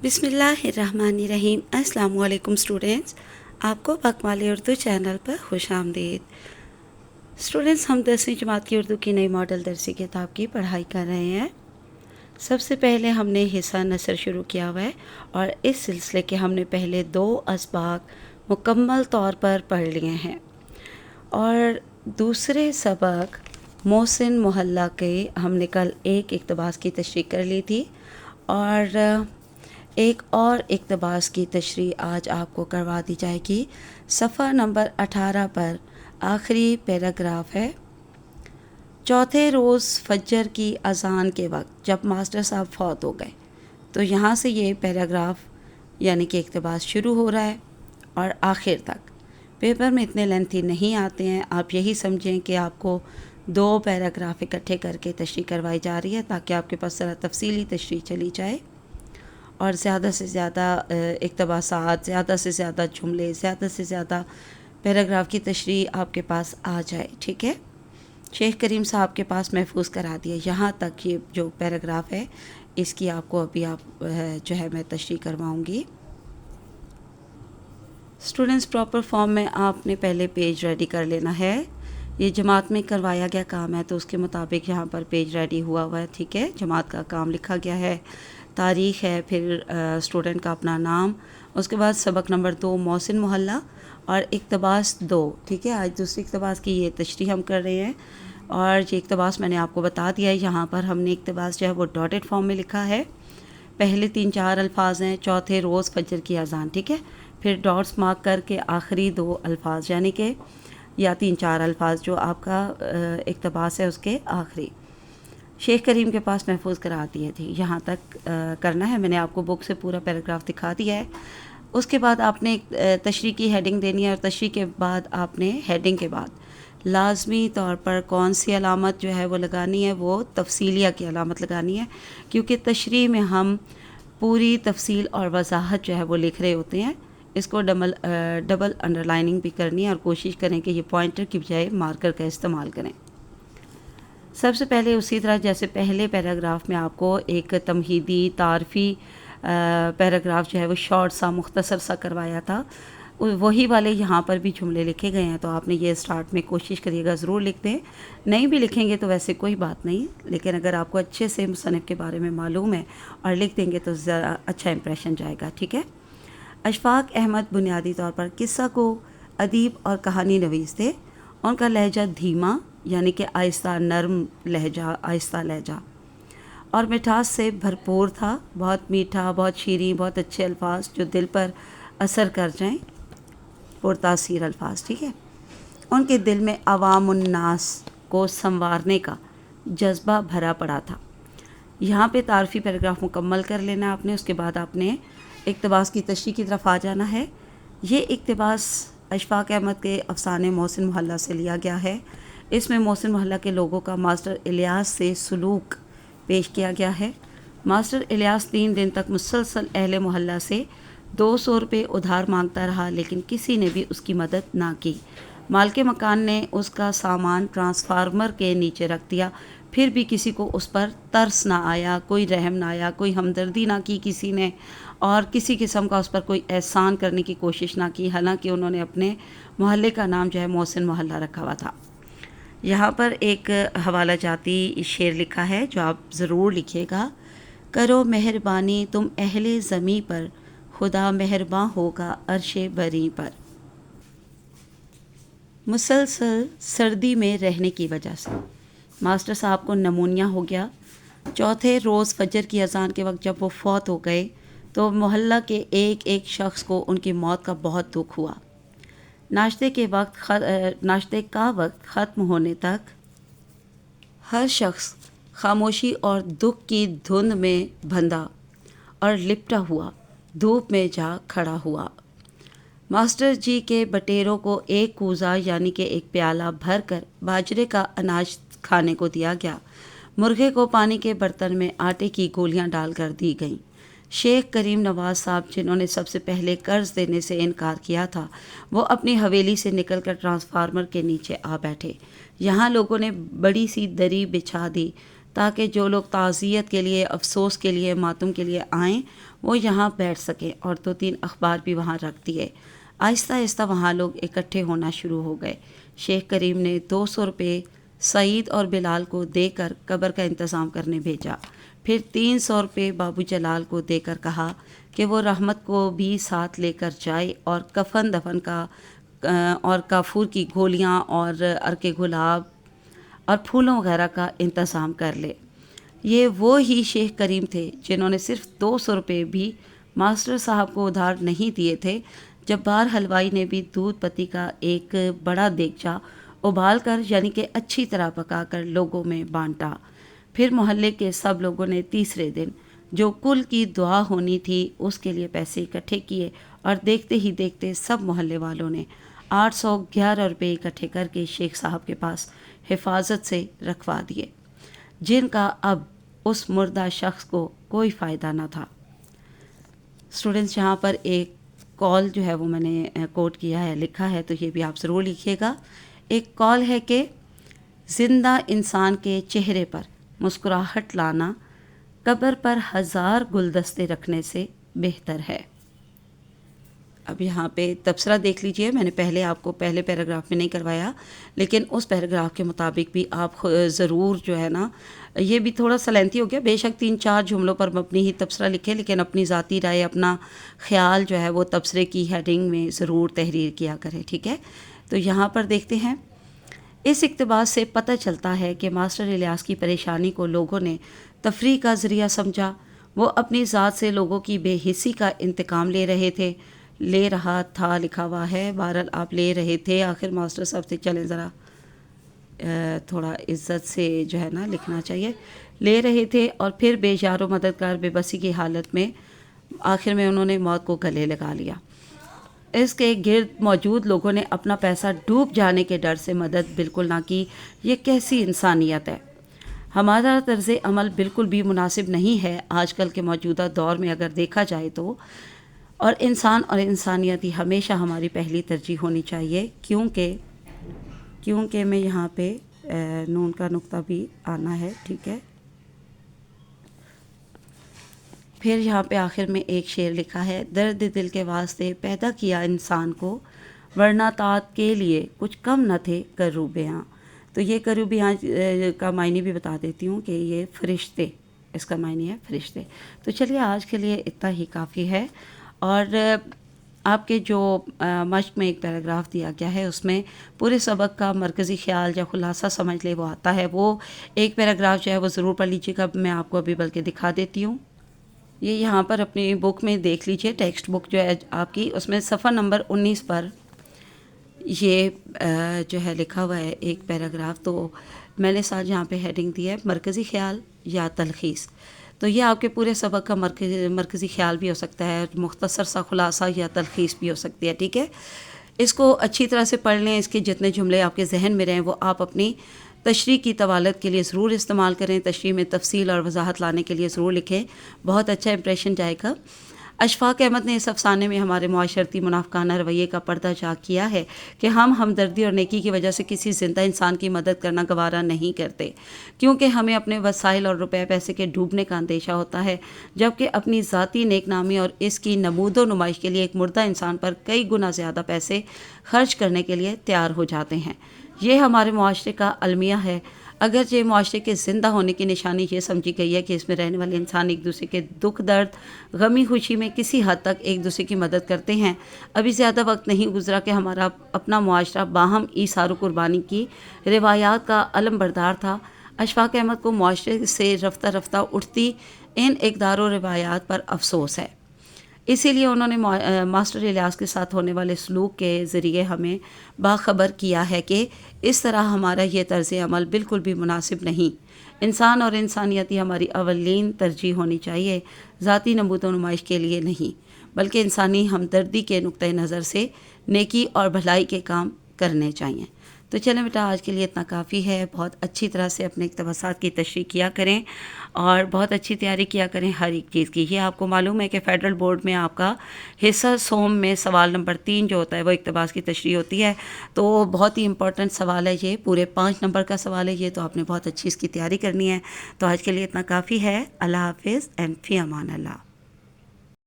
بسم اللہ الرحمن الرحیم۔ السلام علیکم اسٹوڈینٹس، آپ کو بکوالی اردو چینل پر خوش آمدید۔ اسٹوڈینٹس، ہم 10ویں جماعت کی اردو کی نئی ماڈل درسی کتاب کی پڑھائی کر رہے ہیں۔ سب سے پہلے ہم نے حصہ نثر شروع کیا ہوا ہے اور اس سلسلے کے ہم نے پہلے 2 اسباق مکمل طور پر پڑھ لیے ہیں، اور دوسرے سبق محسن محلہ کے ہم نے کل ایک اقتباس کی تشریح کر لی تھی، اور ایک اور اقتباس کی تشریح آج آپ کو کروا دی جائے گی۔ صفحہ نمبر 18 پر آخری پیراگراف ہے۔ چوتھے روز فجر کی اذان کے وقت جب ماسٹر صاحب فوت ہو گئے، تو یہاں سے یہ پیراگراف یعنی کہ اقتباس شروع ہو رہا ہے اور آخر تک۔ پیپر میں اتنے لینتھی نہیں آتے ہیں، آپ یہی سمجھیں کہ آپ کو 2 پیراگراف اکٹھے کر کے تشریح کروائی جا رہی ہے تاکہ آپ کے پاس ذرا تفصیلی تشریح چلی جائے، اور زیادہ سے زیادہ اقتباسات، زیادہ سے زیادہ جملے، زیادہ سے زیادہ پیراگراف کی تشریح آپ کے پاس آ جائے، ٹھیک ہے۔ شیخ کریم صاحب کے پاس محفوظ کرا دیا یہاں تک، یہ جو پیراگراف ہے اس کی آپ کو ابھی جو ہے میں تشریح کرواؤں گی۔ اسٹوڈنٹس، پراپر فارم میں آپ نے پہلے پیج ریڈی کر لینا ہے۔ یہ جماعت میں کروایا گیا کام ہے تو اس کے مطابق یہاں پر پیج ریڈی ہوا ہے، ٹھیک ہے۔ جماعت کا کام لکھا گیا ہے، تاریخ ہے، پھر اسٹوڈنٹ کا اپنا نام، اس کے بعد سبق نمبر 2 محسن محلہ اور اقتباس 2، ٹھیک ہے۔ آج دوسری اقتباس کی یہ تشریح ہم کر رہے ہیں، اور یہ اقتباس میں نے آپ کو بتا دیا ہے۔ یہاں پر ہم نے اقتباس جو ہے وہ ڈاٹڈ فارم میں لکھا ہے۔ پہلے 3-4 الفاظ ہیں، چوتھے روز فجر کی اذان، ٹھیک ہے، پھر ڈاٹس مارک کر کے آخری 2 الفاظ یعنی کہ یا 3-4 الفاظ جو آپ کا اقتباس ہے اس کے آخری۔ شیخ کریم کے پاس محفوظ کرا دیے تھے، یہاں تک کرنا ہے۔ میں نے آپ کو بک سے پورا پیراگراف دکھا دیا ہے۔ اس کے بعد آپ نے تشریح کی ہیڈنگ دینی ہے، اور تشریح کے بعد آپ نے ہیڈنگ کے بعد لازمی طور پر کون سی علامت جو ہے وہ لگانی ہے، وہ تفصیلیہ کی علامت لگانی ہے، کیونکہ تشریح میں ہم پوری تفصیل اور وضاحت جو ہے وہ لکھ رہے ہوتے ہیں۔ اس کو ڈبل انڈر لائننگ بھی کرنی ہے، اور کوشش کریں کہ یہ پوائنٹر کی بجائے مارکر کا استعمال کریں۔ سب سے پہلے اسی طرح جیسے پہلے پیراگراف میں آپ کو ایک تمہیدی تعارفی پیراگراف جو ہے وہ شارٹ سا مختصر سا کروایا تھا، وہی والے یہاں پر بھی جملے لکھے گئے ہیں، تو آپ نے یہ اسٹارٹ میں کوشش کریے گا ضرور لکھ دیں۔ نہیں بھی لکھیں گے تو ویسے کوئی بات نہیں، لیکن اگر آپ کو اچھے سے مصنف کے بارے میں معلوم ہے اور لکھ دیں گے تو ذرا اچھا امپریشن جائے گا، ٹھیک ہے۔ اشفاق احمد بنیادی طور پر قصہ کو ادیب اور کہانی نویس تھے۔ ان کا لہجہ دھیما یعنی کہ آہستہ، نرم لہجہ، آہستہ لہجہ اور مٹھاس سے بھرپور تھا، بہت میٹھا، بہت شیریں، بہت اچھے الفاظ جو دل پر اثر کر جائیں، پرتاثیر الفاظ، ٹھیک ہے۔ ان کے دل میں عوام الناس کو سنوارنے کا جذبہ بھرا پڑا تھا۔ یہاں پہ تعارفی پیراگراف مکمل کر لینا آپ نے، اس کے بعد آپ نے اقتباس کی تشریح کی طرف آ جانا ہے۔ یہ اقتباس اشفاق احمد کے افسانے محسن محلہ سے لیا گیا ہے۔ اس میں محسن محلہ کے لوگوں کا ماسٹر الیاس سے سلوک پیش کیا گیا ہے۔ ماسٹر الیاس 3 دن تک مسلسل اہل محلہ سے 200 روپے ادھار مانگتا رہا، لیکن کسی نے بھی اس کی مدد نہ کی۔ مالک مکان نے اس کا سامان ٹرانسفارمر کے نیچے رکھ دیا، پھر بھی کسی کو اس پر ترس نہ آیا، کوئی رحم نہ آیا، کوئی ہمدردی نہ کی کسی نے، اور کسی قسم کا اس پر کوئی احسان کرنے کی کوشش نہ کی، حالانکہ انہوں نے اپنے محلے کا نام جو ہے محسن محلہ رکھا ہوا تھا۔ یہاں پر ایک حوالہ جاتی شعر لکھا ہے جو آپ ضرور لکھیے گا۔ کرو مہربانی تم اہل زمیں پر، خدا مہرباں ہوگا عرش بری پر۔ مسلسل سردی میں رہنے کی وجہ سے ماسٹر صاحب کو نمونیا ہو گیا۔ چوتھے روز فجر کی اذان کے وقت جب وہ فوت ہو گئے تو محلہ کے ایک ایک شخص کو ان کی موت کا بہت دکھ ہوا۔ ناشتے کا وقت ختم ہونے تک ہر شخص خاموشی اور دکھ کی دھند میں بندھا اور لپٹا ہوا دھوپ میں جا کھڑا ہوا۔ ماسٹر جی کے بٹیروں کو ایک کوزہ یعنی کہ ایک پیالہ بھر کر باجرے کا اناج کھانے کو دیا گیا۔ مرغے کو پانی کے برتن میں آٹے کی گولیاں ڈال کر دی گئیں۔ شیخ کریم نواز صاحب جنہوں نے سب سے پہلے قرض دینے سے انکار کیا تھا، وہ اپنی حویلی سے نکل کر ٹرانسفارمر کے نیچے آ بیٹھے۔ یہاں لوگوں نے بڑی سی دری بچھا دی تاکہ جو لوگ تعزیت کے لیے، افسوس کے لیے، ماتم کے لیے آئیں وہ یہاں بیٹھ سکیں، اور 2-3 اخبار بھی وہاں رکھ دیے۔ آہستہ آہستہ وہاں لوگ اکٹھے ہونا شروع ہو گئے۔ شیخ کریم نے 200 روپے سعید اور بلال کو دے کر قبر کا انتظام کرنے بھیجا، پھر 300 روپے بابو جلال کو دے کر کہا کہ وہ رحمت کو بھی ساتھ لے کر جائے اور کفن دفن کا اور کافور کی گولیاں اور عرق گلاب اور پھولوں وغیرہ کا انتظام کر لے۔ یہ وہ ہی شیخ کریم تھے جنہوں نے صرف 200 روپے بھی ماسٹر صاحب کو ادھار نہیں دیے تھے۔ جبار حلوائی نے بھی دودھ پتی کا ایک بڑا دیگچہ ابال کر یعنی کہ اچھی طرح پکا کر لوگوں میں بانٹا۔ پھر محلے کے سب لوگوں نے تیسرے دن جو کل کی دعا ہونی تھی اس کے لیے پیسے اکٹھے کیے، اور دیکھتے ہی دیکھتے سب محلے والوں نے 811 روپے اکٹھے کر کے شیخ صاحب کے پاس حفاظت سے رکھوا دیے، جن کا اب اس مردہ شخص کو کوئی فائدہ نہ تھا۔ اسٹوڈنٹس، یہاں پر ایک کال جو ہے وہ میں نے کوٹ کیا ہے، لکھا ہے، تو یہ بھی آپ ضرور لکھیے گا۔ ایک کال ہے کہ زندہ انسان کے چہرے پر مسکراہٹ لانا قبر پر 1000 گلدستے رکھنے سے بہتر ہے۔ اب یہاں پہ تبصرہ دیکھ لیجئے، میں نے پہلے آپ کو پہلے پیراگراف میں نہیں کروایا، لیکن اس پیراگراف کے مطابق بھی آپ ضرور جو ہے نا، یہ بھی تھوڑا سا لینتھی ہو گیا، بے شک 3-4 جملوں پر مبنی ہی تبصرہ لکھیں، لیکن اپنی ذاتی رائے، اپنا خیال جو ہے وہ تبصرے کی ہیڈنگ میں ضرور تحریر کیا کریں، ٹھیک ہے؟ تو یہاں پر دیکھتے ہیں، اس اقتباس سے پتہ چلتا ہے کہ ماسٹر الیاس کی پریشانی کو لوگوں نے تفریح کا ذریعہ سمجھا۔ وہ اپنی ذات سے لوگوں کی بے حسی کا انتقام لے رہا تھا، لکھا ہوا ہے، بہرحال آپ لے رہے تھے، آخر ماسٹر صاحب سے چلیں ذرا تھوڑا عزت سے جو ہے نا لکھنا چاہیے، لے رہے تھے، اور پھر بے یار و مددگار بے بسی کی حالت میں آخر میں انہوں نے موت کو گلے لگا لیا۔ اس کے گرد موجود لوگوں نے اپنا پیسہ ڈوب جانے کے ڈر سے مدد بالکل نہ کی۔ یہ کیسی انسانیت ہے؟ ہمارا طرز عمل بالکل بھی مناسب نہیں ہے آج کل کے موجودہ دور میں اگر دیکھا جائے تو، اور انسان اور انسانیت ہی ہمیشہ ہماری پہلی ترجیح ہونی چاہیے، کیونکہ میں یہاں پہ نون کا نقطہ بھی آنا ہے، ٹھیک ہے؟ پھر یہاں پہ آخر میں ایک شعر لکھا ہے، درد دل کے واسطے پیدا کیا انسان کو، ورنہ طاعت کے لیے کچھ کم نہ تھے کروبیاں۔ تو یہ کروبیاں کا معنی بھی بتا دیتی ہوں کہ یہ فرشتے، اس کا معنی ہے فرشتے۔ تو چلیے آج کے لیے اتنا ہی کافی ہے، اور آپ کے جو مشق میں ایک پیراگراف دیا گیا ہے اس میں پورے سبق کا مرکزی خیال یا خلاصہ سمجھ لے وہ آتا ہے، وہ ایک پیراگراف جو ہے وہ ضرور پڑھ لیجیے گا۔ میں آپ کو ابھی بلکہ دکھا دیتی ہوں، یہ یہاں پر اپنی بک میں دیکھ لیجئے، ٹیکسٹ بک جو ہے آپ کی، اس میں صفحہ نمبر 19 پر یہ جو ہے لکھا ہوا ہے ایک پیراگراف، تو میں نے ساتھ یہاں پہ ہیڈنگ دی ہے مرکزی خیال یا تلخیص۔ تو یہ آپ کے پورے سبق کا مرکزی خیال بھی ہو سکتا ہے، مختصر سا خلاصہ یا تلخیص بھی ہو سکتی ہے، ٹھیک ہے؟ اس کو اچھی طرح سے پڑھ لیں، اس کے جتنے جملے آپ کے ذہن میں رہیں وہ آپ اپنی تشریح کی طوالت کے لیے ضرور استعمال کریں، تشریح میں تفصیل اور وضاحت لانے کے لیے ضرور لکھیں، بہت اچھا امپریشن جائے گا۔ اشفاق احمد نے اس افسانے میں ہمارے معاشرتی منافقانہ رویے کا پردہ چاک کیا ہے کہ ہم ہمدردی اور نیکی کی وجہ سے کسی زندہ انسان کی مدد کرنا گوارا نہیں کرتے، کیونکہ ہمیں اپنے وسائل اور روپے پیسے کے ڈوبنے کا اندیشہ ہوتا ہے، جبکہ اپنی ذاتی نیک نامی اور اس کی نمود و نمائش کے لیے ایک مردہ انسان پر کئی گنا زیادہ پیسے خرچ کرنے کے لیے تیار ہو جاتے ہیں۔ یہ ہمارے معاشرے کا المیہ ہے، اگرچہ معاشرے کے زندہ ہونے کی نشانی یہ سمجھی گئی ہے کہ اس میں رہنے والے انسان ایک دوسرے کے دکھ درد، غمی خوشی میں کسی حد تک ایک دوسرے کی مدد کرتے ہیں۔ ابھی زیادہ وقت نہیں گزرا کہ ہمارا اپنا معاشرہ باہم ایثار و قربانی کی روایات کا علم بردار تھا۔ اشفاق احمد کو معاشرے سے رفتہ رفتہ اٹھتی ان اقدار و روایات پر افسوس ہے، اسی لیے انہوں نے ماسٹر الیاس کے ساتھ ہونے والے سلوک کے ذریعے ہمیں باخبر کیا ہے کہ اس طرح ہمارا یہ طرز عمل بالکل بھی مناسب نہیں۔ انسان اور انسانیت ہی ہماری اولین ترجیح ہونی چاہیے، ذاتی نمود و نمائش کے لیے نہیں، بلکہ انسانی ہمدردی کے نقطۂ نظر سے نیکی اور بھلائی کے کام کرنے چاہیے۔ تو چلیں بیٹا، آج کے لیے اتنا کافی ہے۔ بہت اچھی طرح سے اپنے اقتباسات کی تشریح کیا کریں اور بہت اچھی تیاری کیا کریں ہر ایک چیز کی۔ یہ آپ کو معلوم ہے کہ فیڈرل بورڈ میں آپ کا حصہ سوم میں سوال نمبر 3 جو ہوتا ہے وہ اقتباس کی تشریح ہوتی ہے، تو بہت ہی امپورٹنٹ سوال ہے، یہ پورے 5 نمبر کا سوال ہے یہ، تو آپ نے بہت اچھی اس کی تیاری کرنی ہے۔ تو آج کے لیے اتنا کافی ہے۔ اللہ حافظ اینڈ فی امان اللہ۔